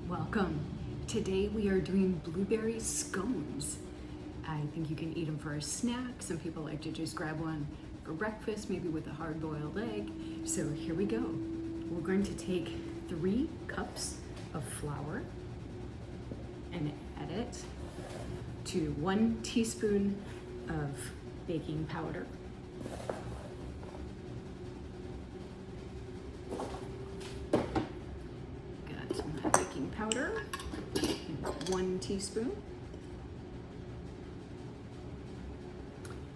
Welcome. Today we are doing blueberry scones. I think you can eat them for a snack. Some people like to just grab one for breakfast, maybe with a hard-boiled egg. So here we go. We're going to take 3 cups of flour and add it to 1 teaspoon of baking powder. Powder, 1 teaspoon.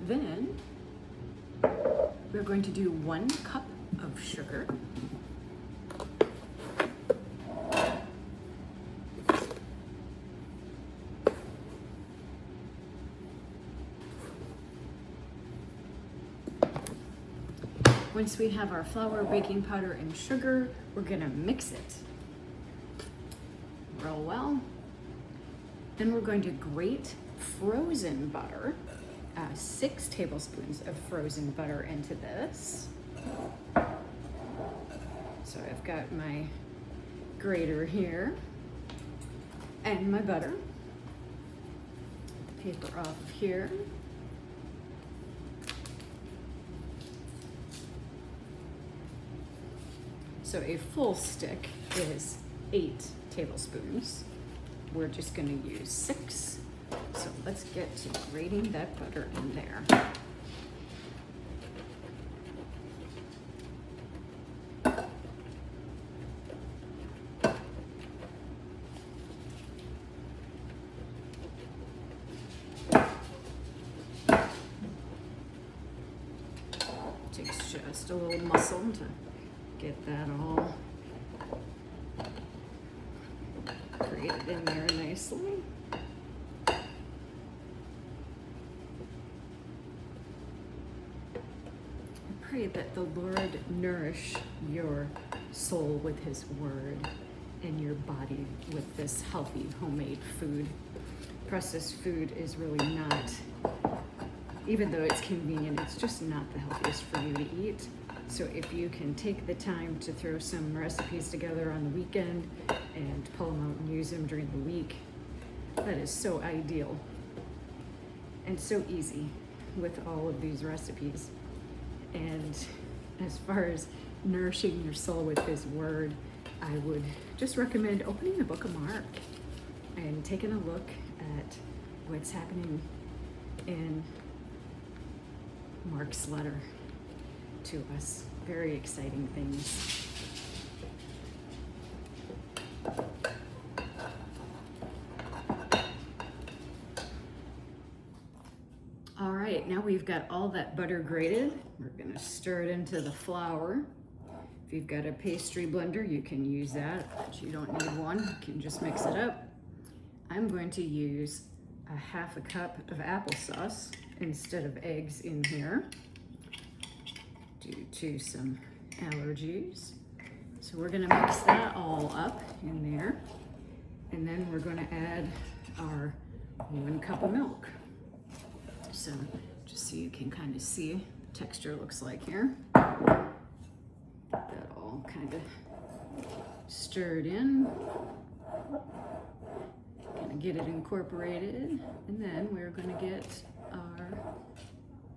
Then we're going to do 1 cup of sugar. Once we have our flour, baking powder, and sugar, we're gonna mix it real well. Then we're going to grate frozen butter, 6 tablespoons of frozen butter into this. So I've got my grater here and my butter. Get the paper off of here. So a full stick is 8 tablespoons. We're just going to use 6. So let's get to grating that butter in there. Takes just a little muscle to get that all grated in there nicely. I pray that the Lord nourish your soul with His word and your body with this healthy homemade food. Processed food is really not, even though it's convenient, it's just not the healthiest for you to eat. So if you can take the time to throw some recipes together on the weekend and pull them out and use them during the week, that is so ideal and so easy with all of these recipes. And as far as nourishing your soul with His word, I would just recommend opening the book of Mark and taking a look at what's happening in Mark's letter to us. Very exciting things. All right, now we've got all that butter grated. We're gonna stir it into the flour. If you've got a pastry blender, you can use that, but you don't need one. You can just mix it up. I'm going to use a 1/2 cup of applesauce instead of eggs in here, due to some allergies. So we're gonna mix that all up in there. And then we're gonna add our 1 cup of milk. So just so you can kind of see what the texture looks like here. Get that all kind of stirred in. Gonna get it incorporated. And then we're gonna get our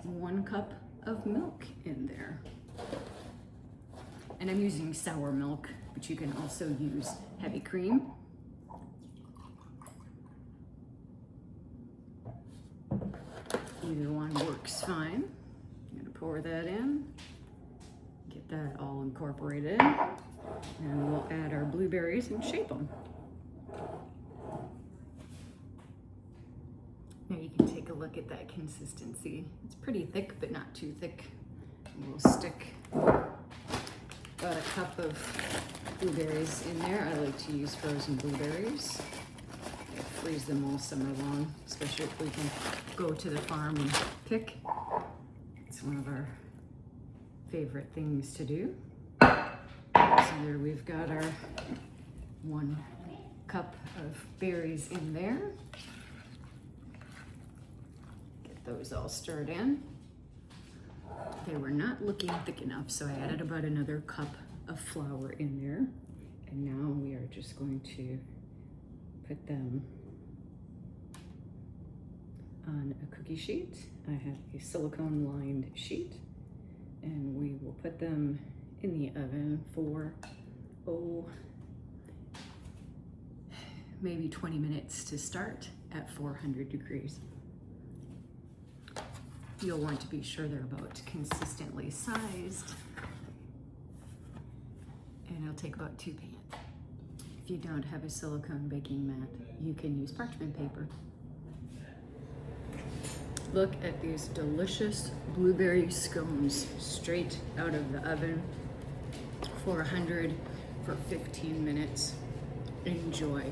1 cup of milk in there. And I'm using sour milk, but you can also use heavy cream. Either one works fine. I'm gonna pour that in, get that all incorporated, and we'll add our blueberries and shape them. Now you can take a look at that consistency. It's pretty thick, but not too thick. We'll stick about 1 cup of blueberries in there. I like to use frozen blueberries. I freeze them all summer long, especially if we can go to the farm and pick. It's one of our favorite things to do. So there we've got our 1 cup of berries in there. Those all stirred in. They were not looking thick enough, so I added about another cup of flour in there. And now we are just going to put them on a cookie sheet. I have a silicone lined sheet, and we will put them in the oven for, maybe 20 minutes to start at 400 degrees. You'll want to be sure they're about consistently sized, and it'll take about 2 pans. If you don't have a silicone baking mat, you can use parchment paper. Look at these delicious blueberry scones straight out of the oven, 400 for 15 minutes. Enjoy.